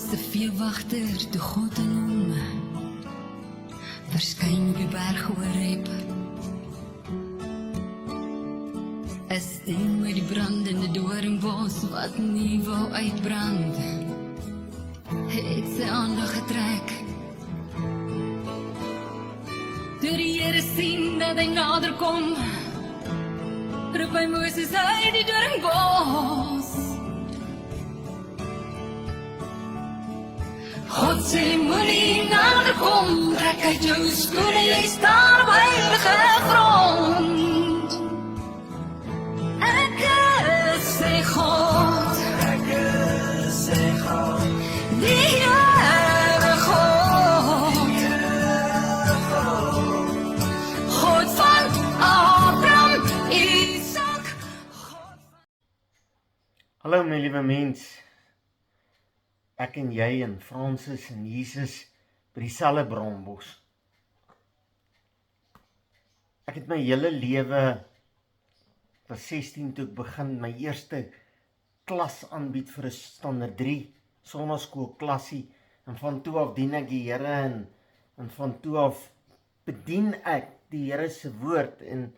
se veewagter toe God in hom verskyn op die berg Horeb. Is steen met die brandende doringbos wat nie wou uitbrand, het sy aandag getrek. Toe die Here sien dat hy nader kom, roep hy Moses uit die doringbos. God sê moenie nader kom, trek uit jou skoene, jy staan op heilige grond. Ek sê God, die Here God, God van Abraham, Isaac, God van... Hallo my liewe mens, ek en jy en Francis en Jesus by dieselfde braambos. Ek het my hele lewe, ek was 16 toe ek begin my eerste klas aanbied vir 'n standaard 3 sonnaskool klasie, en van toe af dien ek die Here en van toe af bedien ek die Here se woord, en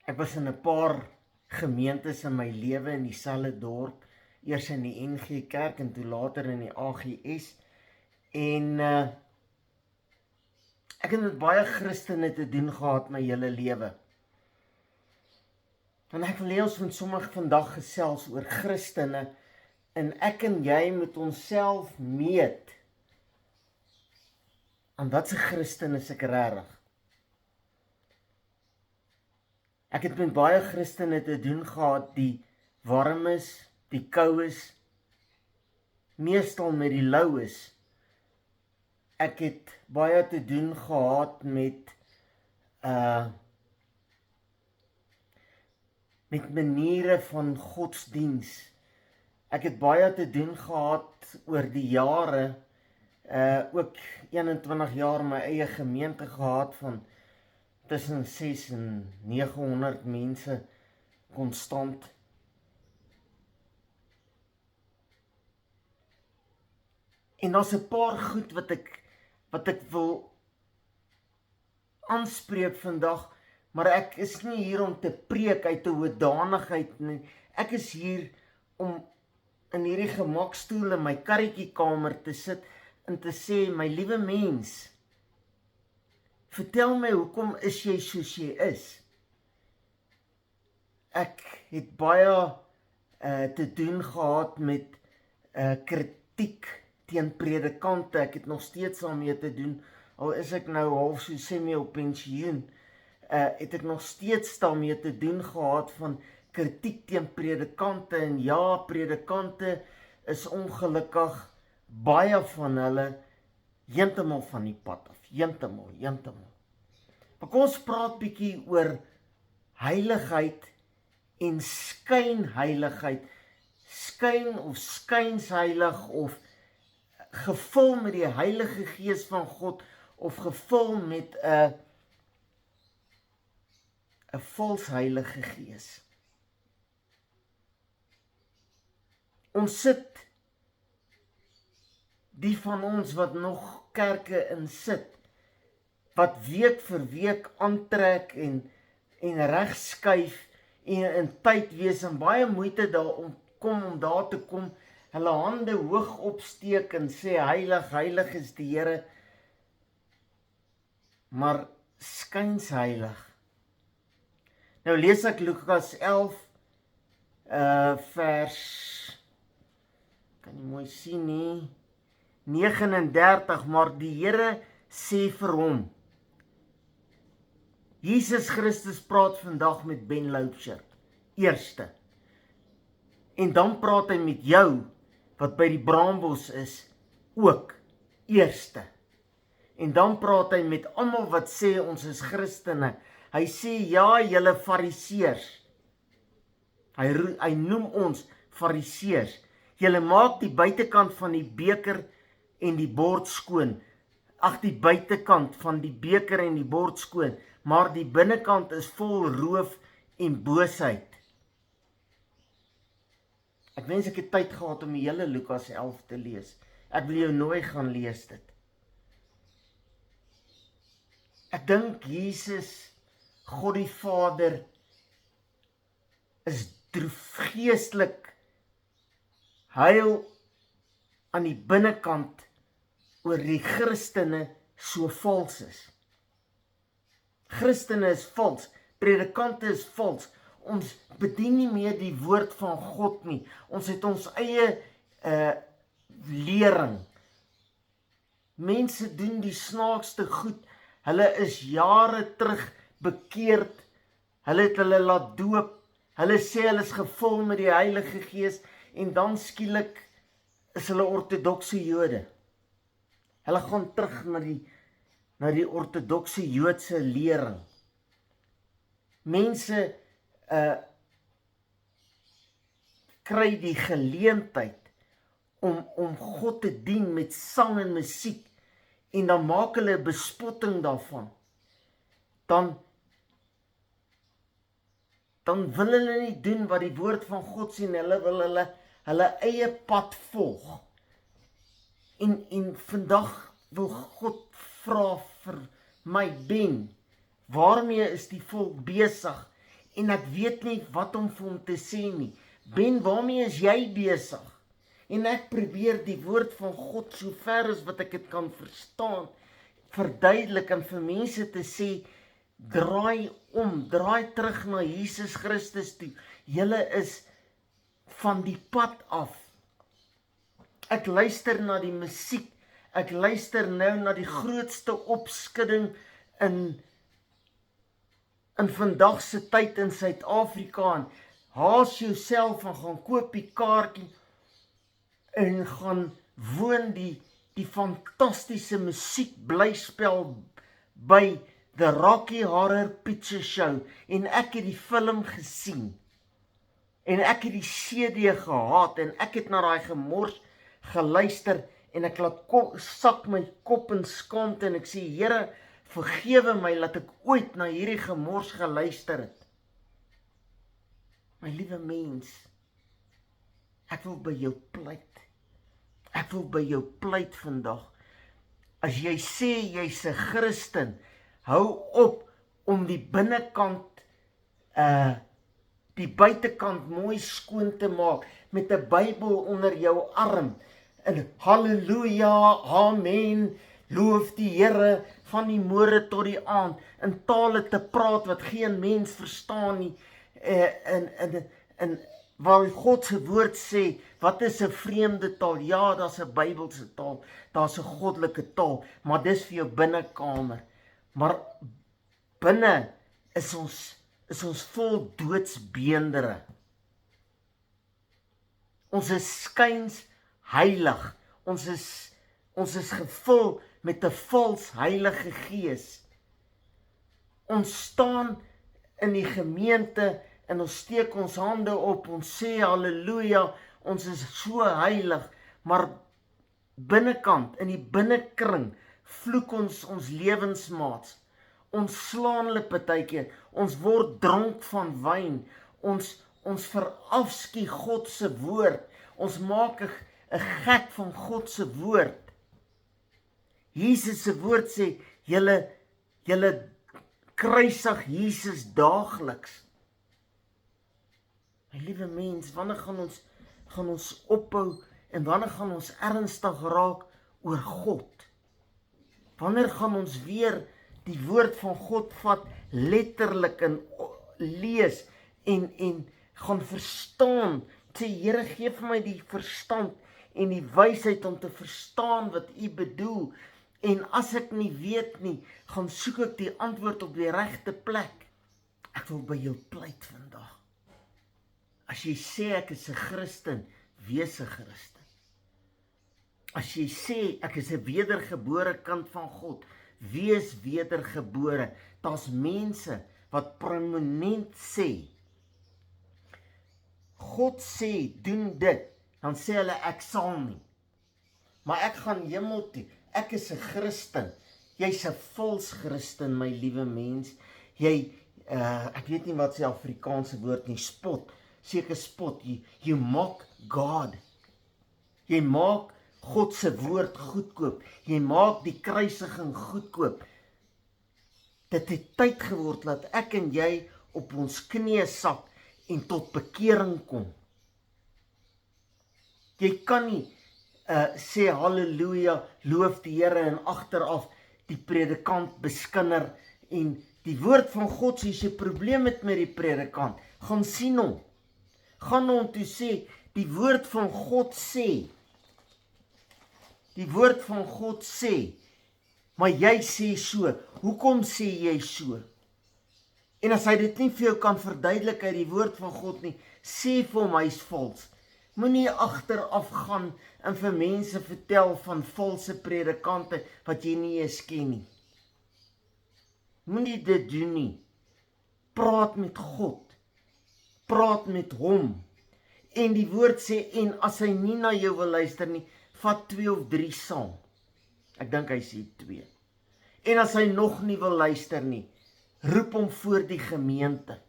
ek was in 'n paar gemeentes in my lewe in dieselfde dorp, eers in die NG Kerk en toe later in die AGS, en ek het met baie Christene te doen gehad my hele lewe. En ek wil hê ons moet sommer vandag gesels oor Christene, en ek en jy moet onsself meet aan watse Christen is ek regtig. Ek het met baie Christene te doen gehad die warm is, die kou is, meestal met die lou is. Ek het baie te doen gehad met maniere van godsdiens. Ek het baie te doen gehad oor die jare, ook 21 jaar my eie gemeente gehad van tussen 600 en 900 mense konstant. En daar's 'n paar goed wat ek wil aanspreek vandag, maar ek is nie hier om te preek uit 'n hoedanigheid nie. Ek is hier om in hierdie gemakstoel in my karretjiekamer te sit en te sê, my liewe mens, vertel my hoekom is jy soos jy is? Ek het baie te doen gehad met kritiek teen predikante. Ek het nog steeds daarmee te doen, al is ek nou half so semi op pensioen, het ek nog steeds daarmee te doen gehad van kritiek teen predikante, en ja, predikante is ongelukkig baie van hulle heeltemal van die pad af, heeltemal. Maar kom ons praat bietjie oor heiligheid en skynheiligheid, skyn of skynsheilig, of gevul met die Heilige Gees van God, of gevul met 'n vals Heilige Gees. Ons sit, die van ons wat nog kerke in sit, wat week vir week aantrek en regskuif en in tyd wees en baie moeite om daar te kom, hulle hande hoog opsteek en sê, heilig, heilig is die Here, maar skynsheilig. Nou lees ek Lukas 11, vers, kan nie mooi sien nie, 39, maar die Here sê vir hom, Jesus Christus praat vandag met Ben Loubser, eerste, en dan praat hy met jou, wat by die braambos is, ook, eerste, en dan praat hy met almal wat sê ons is Christene. Hy sê, ja, julle fariseërs, hy noem ons fariseërs, julle maak die buitekant van die beker en die bord skoon, die buitekant van die beker en die bord skoon, maar die binnekant is vol roof en boosheid. Ek wens ek het tyd gehad om die hele Lukas 11 te lees. Ek wil jou nooi gaan lees dit. Ek dink Jesus, God die Vader, is droefgeestelik huil aan die binnekant oor die Christene so vals is. Christene is vals, predikante is vals. Ons bedien nie meer die woord van God nie. Ons het ons eie lering. Mense doen die snaakste goed. Hulle is jare terug bekeerd. Hulle het hulle laat doop. Hulle sê hulle is gevul met die Heilige Gees en dan skielik is hulle ortodokse Jode. Hulle gaan terug na die ortodokse Joodse lering. Mense kry die geleentheid om God te dien met sang en musiek en dan maak hulle 'n bespotting daarvan. Dan wil hulle nie doen wat die woord van God sê, hulle wil hulle eie pad volg. En vandag wil God vra vir my, Ben, waarmee is die volk besig? En ek weet nie wat om vir hom te sê nie. Ben, waarmee is jy besig? En ek probeer die woord van God so ver as wat ek dit kan verstaan, verduidelik en vir mense te sê, draai terug na Jesus Christus toe. Julle is van die pad af. Ek luister na die musiek, ek luister nou na die grootste opskudding in vandag se tyd in Suid-Afrika. En haas jouself en gaan koop die kaartjie en gaan woon die fantastiese musiek blyspel by The Rocky Horror Picture Show. En ek het die film gesien. En ek het die CD gehaat en ek het na daai gemors geluister en ek laat sak my kop in skaamte en ek sê, Here, vergewe my dat ek ooit na hierdie gemors geluister het. My liewe mens, ek wil by jou pleit. Ek wil by jou pleit vandag. As jy sê jy's 'n Christen, hou op om die binnekant, die buitekant mooi skoon te maak met 'n Bybel onder jou arm. En halleluja, amen, loof die Here van die môre tot die aand, in tale te praat wat geen mens verstaan nie, en waar God se woord sê, wat is 'n vreemde taal? Ja, daar's 'n Bybelse taal, daar's 'n goddelike taal, maar dis vir jou binnekamer. Maar binne is ons vol doodsbeendere. Ons is skuins heilig. Ons is gevul met 'n vals Heilige Gees. Ons staan in die gemeente en ons steek ons hande op, ons sê halleluja, ons is so heilig, maar binnekant, in die binnekring, vloek ons lewensmaats. Ons slaan hulle partykeer, ons word dronk van wyn, ons verafskie God se woord, ons maak 'n gek van God se woord. Jesus se woord sê, julle kruisig Jesus daagliks. My liewe mens, wanneer gaan ons ophou en wanneer gaan ons ernstig raak oor God? Wanneer gaan ons weer die woord van God vat letterlik en lees en gaan verstaan? Sê, Here, gee vir my die verstand en die wysheid om te verstaan wat U bedoel. En as ek nie weet nie, gaan soek ek die antwoord op die regte plek. Ek wil by jou pleit vandag. As jy sê ek is 'n Christen, wees 'n Christen. As jy sê ek is 'n wedergebore kind van God, wees wedergebore. Daar's mense wat prominent sê, God sê doen dit, dan sê hulle ek sal nie. Maar ek gaan hemel toe. Ek is 'n Christen. Jy's 'n vals Christen, my liewe mens. Jy ek weet nie wat se Afrikaanse woord nie, spot. seker spot. You mock God. Jy maak God se woord goedkoop. Jy maak die kruisiging goedkoop. Dit het tyd geword dat ek en jy op ons knieë sak en tot bekering kom. Jy kan nie sê halleluja, loof die Here en agteraf die predikant beskinder en die woord van God sê, as jy probleem het met die predikant, gaan sien hom. Gaan hom toe sê, die woord van God sê. Die woord van God sê, maar jy sê so. Hoekom sê jy so? En as hy dit nie vir jou kan verduidelik uit die woord van God nie, sê vir hom hy is vals. Moenie agteraf gaan en vir mense vertel van valse predikante wat jy nie eens ken nie. Moenie dit doen nie. Praat met God. Praat met hom. En die woord sê, en as hy nie na jou wil luister nie, vat 2 of 3 saam. Ek dink hy sê 2. En as hy nog nie wil luister nie, roep hom voor die gemeente.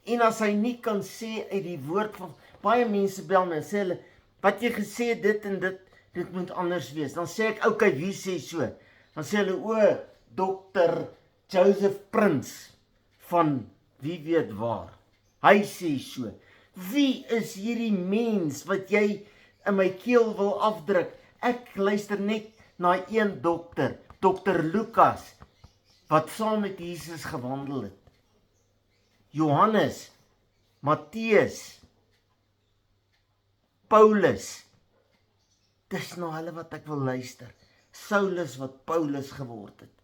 En as hy nie kan sê uit die woord van, baie mense bel my en sê hulle, wat jy gesê dit en dit moet anders wees. Dan sê ek, okay, wie sê so? Dan sê hulle, Dr. Joseph Prince van wie weet waar. Hy sê so. Wie is hierdie mens wat jy in my keel wil afdruk? Ek luister net na een dokter, Dr. Lukas, wat saam met Jesus gewandel het. Johannes, Matteus, Paulus, dis nou hulle wat ek wil luister. Saulus wat Paulus geword het.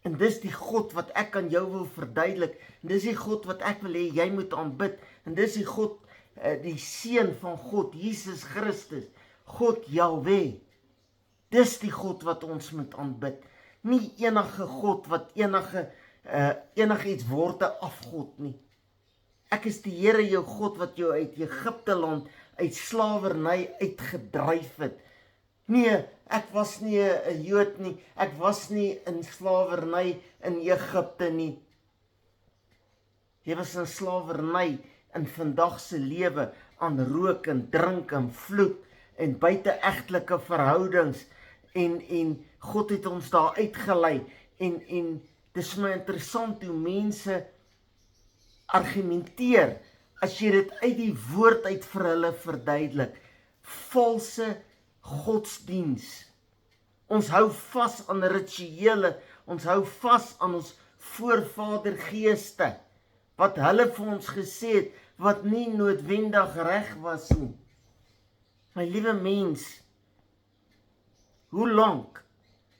En dis die God wat ek aan jou wil verduidelik. En dis die God wat ek wil hê jy moet aanbid. En dis die God, die Seun van God, Jesus Christus, God Jahweh. Dis die God wat ons moet aanbid. Nie enige God wat enige iets word 'n afgod nie. Ek is die Here jou God wat jou uit Egipte land, uit slawerny uitgedryf het. Nee, ek was nie 'n Jood nie, ek was nie in slawerny in Egipte nie. Jy was in slawerny in vandag se lewe aan rook en drink en vloek en buiteegtelike verhoudings en God het ons daar uitgelei en dis my interessant hoe mense argumenteer as jy dit uit die woord uit vir hulle verduidelik. Valse godsdiens. Ons hou vas aan rituele, ons hou vas aan ons voorvadergeeste, wat hulle vir ons gesê het, wat nie noodwendig reg was nie. My liewe mens, hoe lank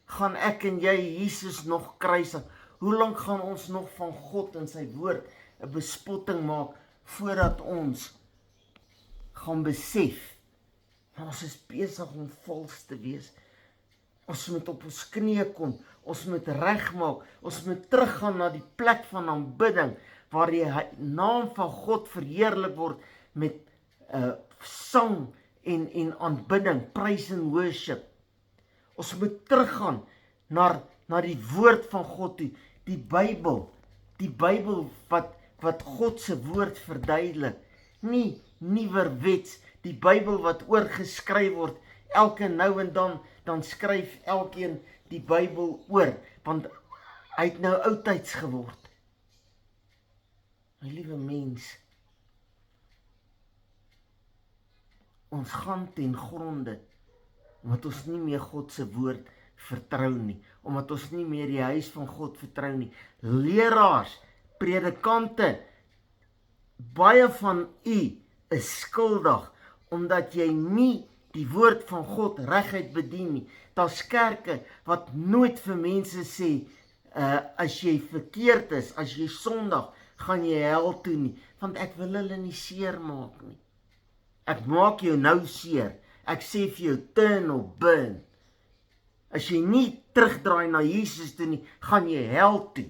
gaan ek en jy Jesus nog kruisig? Hoe lank gaan ons nog van God en sy woord 'n bespotting maak, voordat ons gaan besef, ons is besig om vals te wees. Ons moet op ons knieë kom, ons moet regmaak, ons moet teruggaan na die plek van aanbidding, waar die naam van God verheerlik word met sang en aanbidding, praise and worship. Ons moet teruggaan na die woord van God toe, die Bybel wat God se woord verduidelik, nie nuwerwets, die Bybel wat oorgeskryf word, elke nou en dan skryf elkeen die Bybel oor, want hy het nou oudtyds geword. My liewe mens, ons gaan ten gronde, omdat ons nie meer God se woord vertrou nie, omdat ons nie meer die huis van God vertrou nie. Leraars, predikante, baie van u is skuldig, omdat jy nie die woord van God reguit bedien nie. Daar's kerke wat nooit vir mense sê, as jy verkeerd is, as jy sondig, gaan jy hel toe nie, want ek wil hulle nie seer maak nie. Ek maak jou nou seer, ek sê vir jou turn or burn. As jy nie terugdraai na Jesus toe nie, gaan jy hel toe.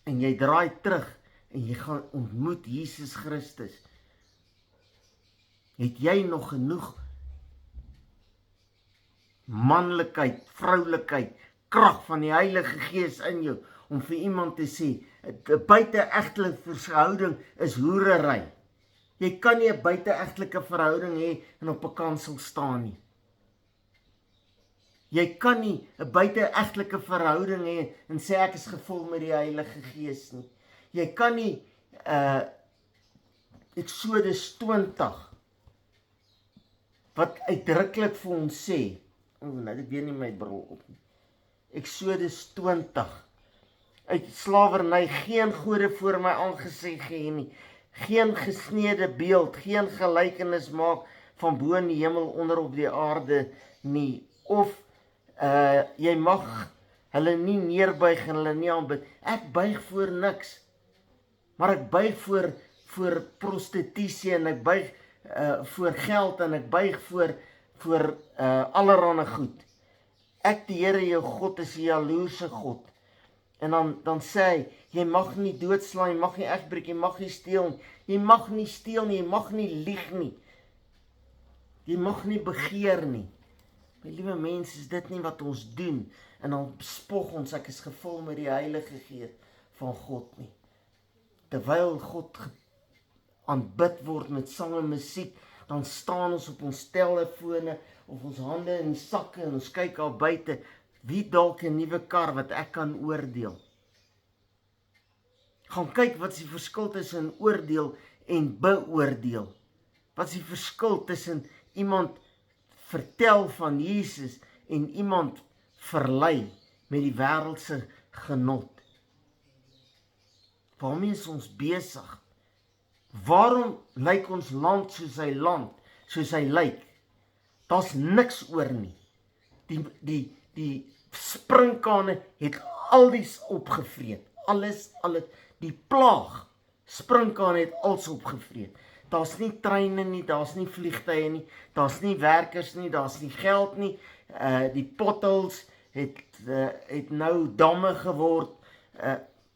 En jy draai terug, en jy gaan ontmoet Jesus Christus. Het jy nog genoeg manlikheid, vroulikheid, krag van die Heilige Gees in jou, om vir iemand te sê, 'n buiteegtelike verhouding is hoerery. Jy kan nie 'n buiteegtelike verhouding hê en op 'n kansel staan nie. Jy kan nie 'n buiteegtelike verhouding hê en sê ek is gevul met die Heilige Gees nie. Jy kan nie Eksodus 20 wat uitdruklik vir ons sê, nou ek weet nie my bril op nie. Eksodus 20 uit slawerny, geen gode voor my aangesig hê nie, geen gesneede beeld, geen gelykenis maak van bo in die hemel onder op die aarde nie, of jy mag hulle nie neerbuig en hulle nie aanbid. Ek buig voor niks, maar ek buig voor prostitusie en ek buig voor geld en ek buig voor allerhande goed. Ek die Here jou God is 'n jaloerse God. En dan sê hy, jy mag nie doodslaan, jy mag nie egbreek, jy mag nie steel nie, jy mag nie steel nie, jy mag nie lieg nie, jy mag nie begeer nie. My liewe mense, is dit nie wat ons doen? En dan spog ons, ek is gevul met die Heilige Gees van God nie. Terwyl God aanbid word met sang en musiek, dan staan ons op ons telefone of ons hande in die sakke en ons kyk al buite, wie dalk 'n nuwe kar wat ek kan oordeel. Gaan kyk wat is die verskil tussen oordeel en beoordeel. Wat is die verskil tussen iemand vertel van Jesus en iemand verlei met die wêreldse genot? Waarmee is ons besig? Waarom lyk ons land, soos hy lyk? Daar's niks oor nie. Die sprinkane het alles opgevreet. Alles, die plaag, sprinkane het alles opgevreet. Daar's nie treine nie, daar's nie vliegtye nie, daar's nie werkers nie, daar's nie geld nie. Die potholes het nou damme geword.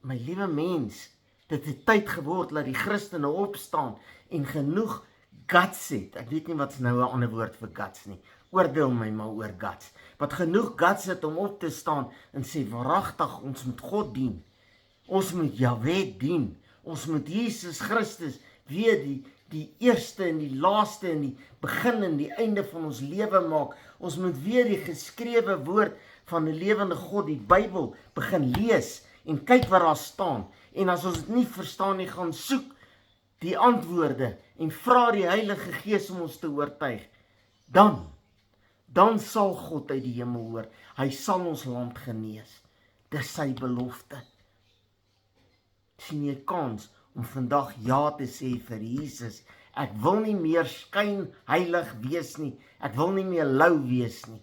My liewe mens, dit het tyd geword dat die Christene opstaan en genoeg guts het. Ek weet nie wat is nou 'n ander woord vir guts nie. Oordeel my maar oor guts. Wat genoeg guts het om op te staan en sê, waaragtig, ons moet God dien. Ons moet Jahwe dien. Ons moet Jesus Christus weer die eerste en die laaste en die begin en die einde van ons lewe maak. Ons moet weer die geskrewe woord van die lewende God, die Bybel, begin lees en kyk wat daar staan. En as ons dit nie verstaan nie, gaan soek die antwoorde en vra die Heilige Gees om ons te oortuig. Dan sal God uit die hemel hoor. Hy sal ons land genees. Dis sy belofte. Sien jy kans om vandag ja te sê vir Jesus? Ek wil nie meer skynheilig wees nie. Ek wil nie meer lou wees nie.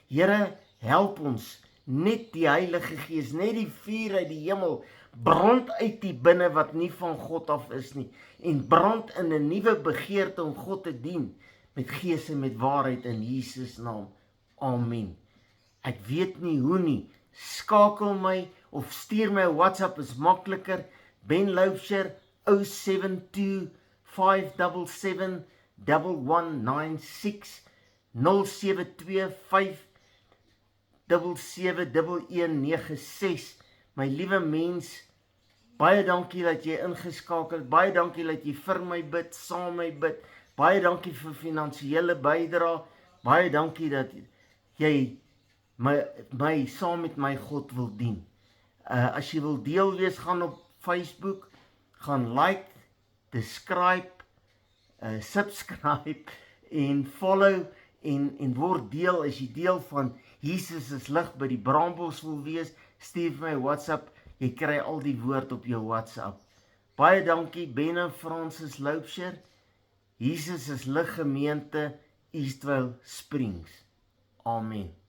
Here, help ons. Net die Heilige Gees, net die vuur uit die hemel, brand uit die binne wat nie van God af is nie, en brand in 'n nuwe begeerte om God te dien, met gees en met waarheid in Jesus naam. Amen. Ek weet nie hoe nie, skakel my of stuur my 'n WhatsApp, is makliker. Ben Loubser 072 577 1196 072 577 1196. My liewe mens, baie dankie dat jy ingeskakel het, baie dankie dat jy vir my bid, saam my bid, baie dankie vir finansiële bydrae, baie dankie dat jy my saam met my God wil dien. As jy wil deel wees, gaan op Facebook, gaan like, describe, subscribe en follow en word deel. As jy deel van Jesus is lig by die Braambos wil wees, stuur my WhatsApp, jy kry al die woord op jou WhatsApp. Baie dankie, Ben en Francis Loubser. Jesus is lig gemeente, Eastvale Springs. Amen.